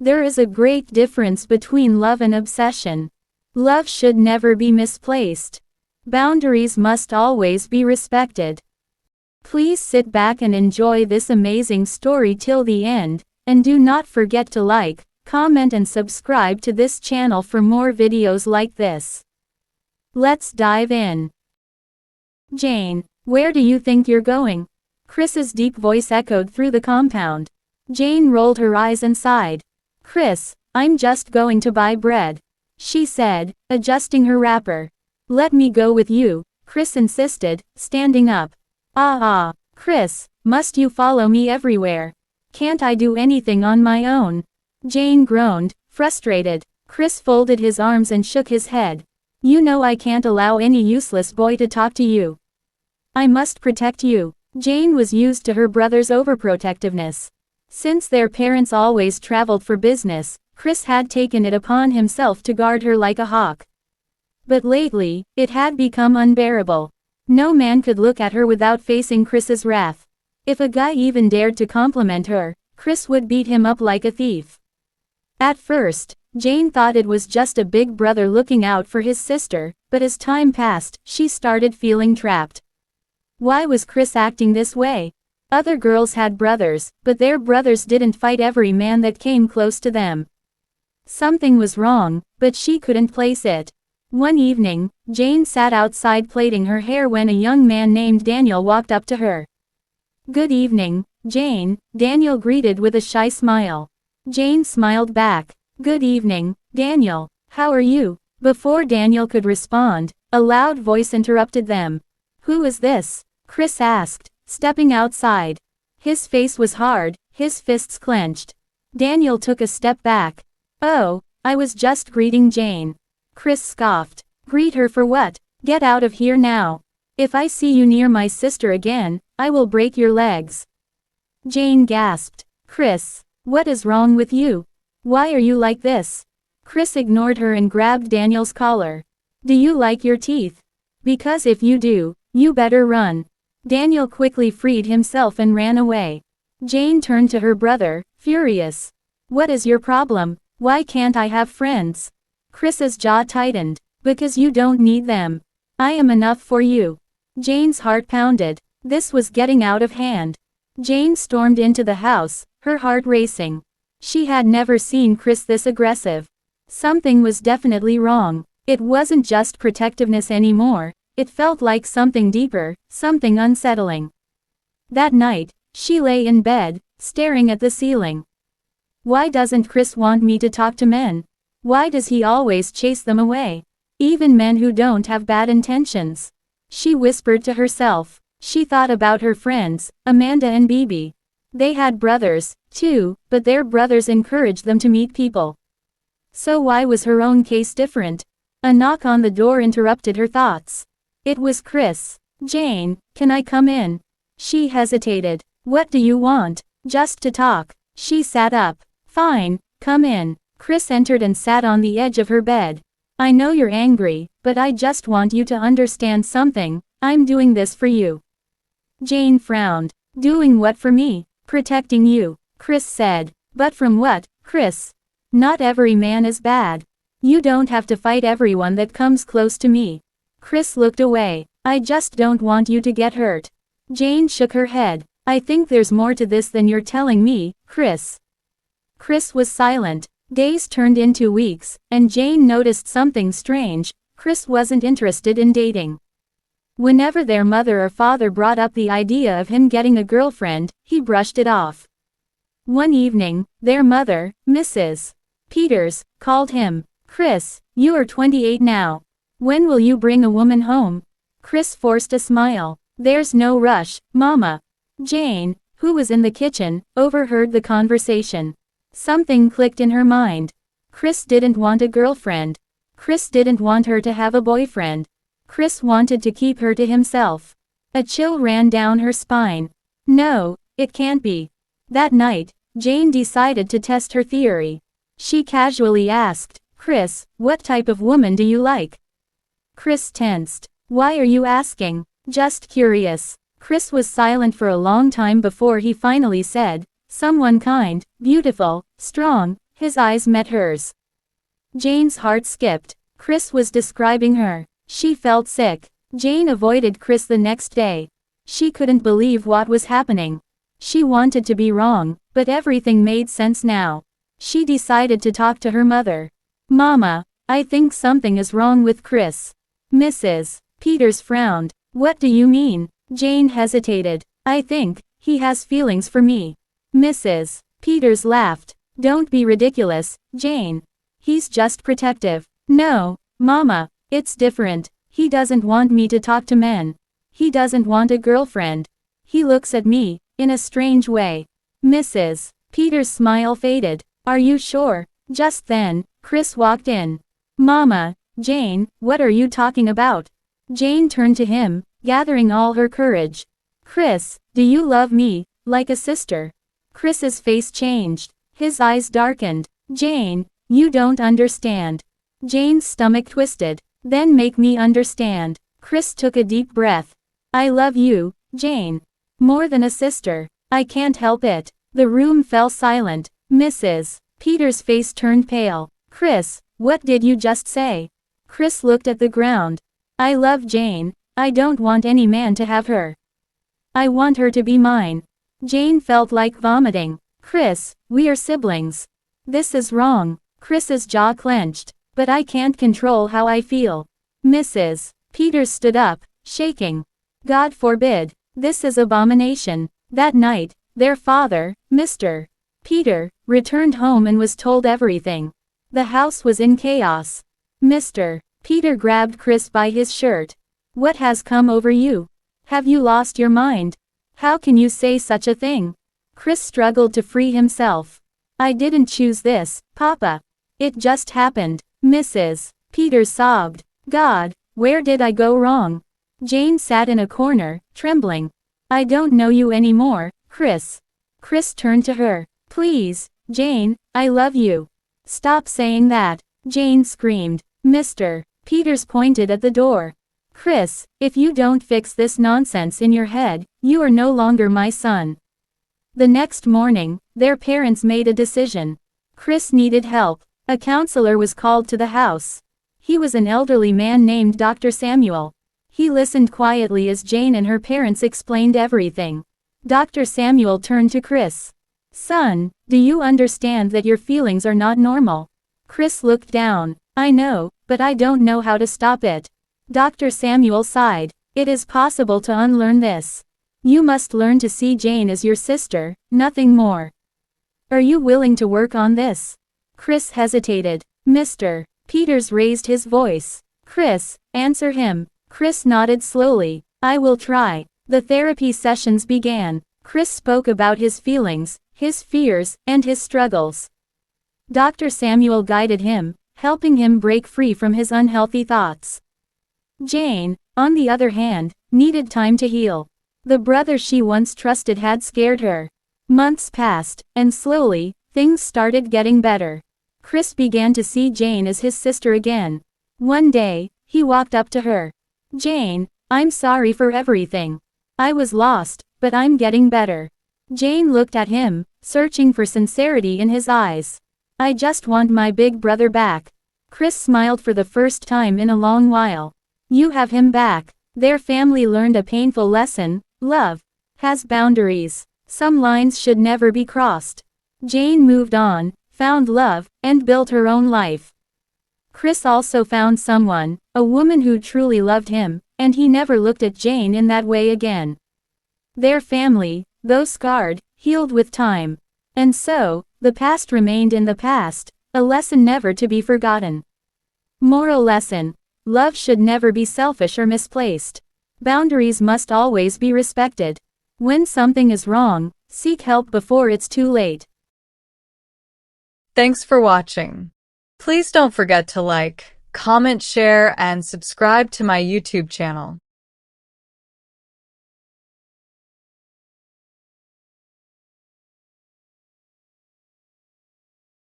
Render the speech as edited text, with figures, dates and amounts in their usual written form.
There is a great difference between love and obsession. Love should never be misplaced. Boundaries must always be respected. Please sit back and enjoy this amazing story till the end, and do not forget to like, comment and subscribe to this channel for more videos like this. Let's dive in. Jane, where do you think you're going? Chris's deep voice echoed through the compound. Jane rolled her eyes and sighed. Chris, I'm just going to buy bread, she said, adjusting her wrapper. Let me go with you, Chris insisted, standing up. Chris, must you follow me everywhere? Can't I do anything on my own? Jane groaned, frustrated. Chris folded his arms and shook his head. You know I can't allow any useless boy to talk to you. I must protect you. Jane was used to her brother's overprotectiveness. Since their parents always traveled for business, Chris had taken it upon himself to guard her like a hawk. But lately, it had become unbearable. No man could look at her without facing Chris's wrath. If a guy even dared to compliment her, Chris would beat him up like a thief. At first, Jane thought it was just a big brother looking out for his sister, but as time passed, she started feeling trapped. Why was Chris acting this way? Other girls had brothers, but their brothers didn't fight every man that came close to them. Something was wrong, but she couldn't place it. One evening, Jane sat outside plaiting her hair when a young man named Daniel walked up to her. Good evening, Jane, Daniel greeted with a shy smile. Jane smiled back. Good evening, Daniel, how are you? Before Daniel could respond, a loud voice interrupted them. Who is this? Chris asked, stepping outside. His face was hard, his fists clenched. Daniel took a step back. Oh, I was just greeting Jane. Chris scoffed. Greet her for what? Get out of here now. If I see you near my sister again, I will break your legs. Jane gasped. Chris, what is wrong with you? Why are you like this? Chris ignored her and grabbed Daniel's collar. Do you like your teeth? Because if you do, you better run. Daniel quickly freed himself and ran away. Jane turned to her brother, furious. What is your problem? Why can't I have friends? Chris's jaw tightened. Because you don't need them. I am enough for you. Jane's heart pounded. This was getting out of hand. Jane stormed into the house, her heart racing. She had never seen Chris this aggressive. Something was definitely wrong. It wasn't just protectiveness anymore. It felt like something deeper, something unsettling. That night, she lay in bed, staring at the ceiling. Why doesn't Chris want me to talk to men? Why does he always chase them away? Even men who don't have bad intentions. She whispered to herself. She thought about her friends, Amanda and Bibi. They had brothers, too, but their brothers encouraged them to meet people. So why was her own case different? A knock on the door interrupted her thoughts. It was Chris. Jane, can I come in? She hesitated. What do you want? Just to talk. She sat up. Fine, come in. Chris entered and sat on the edge of her bed. I know you're angry, but I just want you to understand something. I'm doing this for you. Jane frowned. Doing what for me? Protecting you, Chris said. But from what, Chris? Not every man is bad. You don't have to fight everyone that comes close to me. Chris looked away. I just don't want you to get hurt. Jane shook her head. I think there's more to this than you're telling me, Chris. Chris was silent. Days turned into weeks, and Jane noticed something strange. Chris wasn't interested in dating. Whenever their mother or father brought up the idea of him getting a girlfriend, he brushed it off. One evening, their mother, Mrs. Peters, called him. Chris, you are 28 now. When will you bring a woman home? Chris forced a smile. There's no rush, Mama. Jane, who was in the kitchen, overheard the conversation. Something clicked in her mind. Chris didn't want a girlfriend. Chris didn't want her to have a boyfriend. Chris wanted to keep her to himself. A chill ran down her spine. No, it can't be. That night, Jane decided to test her theory. She casually asked, Chris, what type of woman do you like? Chris tensed. Why are you asking? Just curious. Chris was silent for a long time before he finally said, someone kind, beautiful, strong, His eyes met hers. Jane's heart skipped. Chris was describing her. She felt sick. Jane avoided Chris the next day. She couldn't believe what was happening. She wanted to be wrong, but everything made sense now. She decided to talk to her mother. Mama, I think something is wrong with Chris. Mrs. Peters frowned. What do you mean? Jane hesitated. I think he has feelings for me. Mrs. Peters laughed. Don't be ridiculous, Jane. He's just protective. No, Mama, it's different. He doesn't want me to talk to men. He doesn't want a girlfriend. He looks at me in a strange way. Mrs. Peters' smile faded. Are you sure? Just then, Chris walked in. Mama, Jane, what are you talking about? Jane turned to him, gathering all her courage. Chris, do you love me, like a sister? Chris's face changed. His eyes darkened. Jane, you don't understand. Jane's stomach twisted. Then make me understand. Chris took a deep breath. I love you, Jane. More than a sister. I can't help it. The room fell silent. Mrs. Peters' face turned pale. Chris, what did you just say? Chris looked at the ground. I love Jane. I don't want any man to have her. I want her to be mine. Jane felt like vomiting. Chris, we are siblings. This is wrong. Chris's jaw clenched. But I can't control how I feel. Mrs. Peters stood up, shaking. God forbid. This is abomination. That night, their father, Mr. Peter, returned home and was told everything. The house was in chaos. Mr. Peter grabbed Chris by his shirt. What has come over you? Have you lost your mind? How can you say such a thing? Chris struggled to free himself. I didn't choose this, Papa. It just happened. Mrs. Peters sobbed. God, where did I go wrong? Jane sat in a corner, trembling. I don't know you anymore, Chris. Chris turned to her. Please, Jane, I love you. Stop saying that. Jane screamed. Mr. Peters pointed at the door. Chris, if you don't fix this nonsense in your head, you are no longer my son. The next morning, their parents made a decision. Chris needed help. A counselor was called to the house. He was an elderly man named Dr. Samuel. He listened quietly as Jane and her parents explained everything. Dr. Samuel turned to Chris. Son, do you understand that your feelings are not normal? Chris looked down. I know, but I don't know how to stop it. Dr. Samuel sighed. It is possible to unlearn this. You must learn to see Jane as your sister, nothing more. Are you willing to work on this? Chris hesitated. Mr. Peters raised his voice. Chris, answer him. Chris nodded slowly. I will try. The therapy sessions began. Chris spoke about his feelings, his fears, and his struggles. Dr. Samuel guided him, helping him break free from his unhealthy thoughts. Jane, on the other hand, needed time to heal. The brother she once trusted had scared her. Months passed, and slowly, things started getting better. Chris began to see Jane as his sister again. One day, he walked up to her. Jane, I'm sorry for everything. I was lost, but I'm getting better. Jane looked at him, searching for sincerity in his eyes. I just want my big brother back. Chris smiled for the first time in a long while. You have him back. Their family learned a painful lesson. Love has boundaries. Some lines should never be crossed. Jane moved on, found love, and built her own life. Chris also found someone, a woman who truly loved him, and he never looked at Jane in that way again. Their family, though scarred, healed with time. And so, the past remained in the past, a lesson never to be forgotten. Moral lesson: love should never be selfish or misplaced. Boundaries must always be respected. When something is wrong, seek help before it's too late. Thanks for watching. Please don't forget to like, comment, share, and subscribe to my YouTube channel.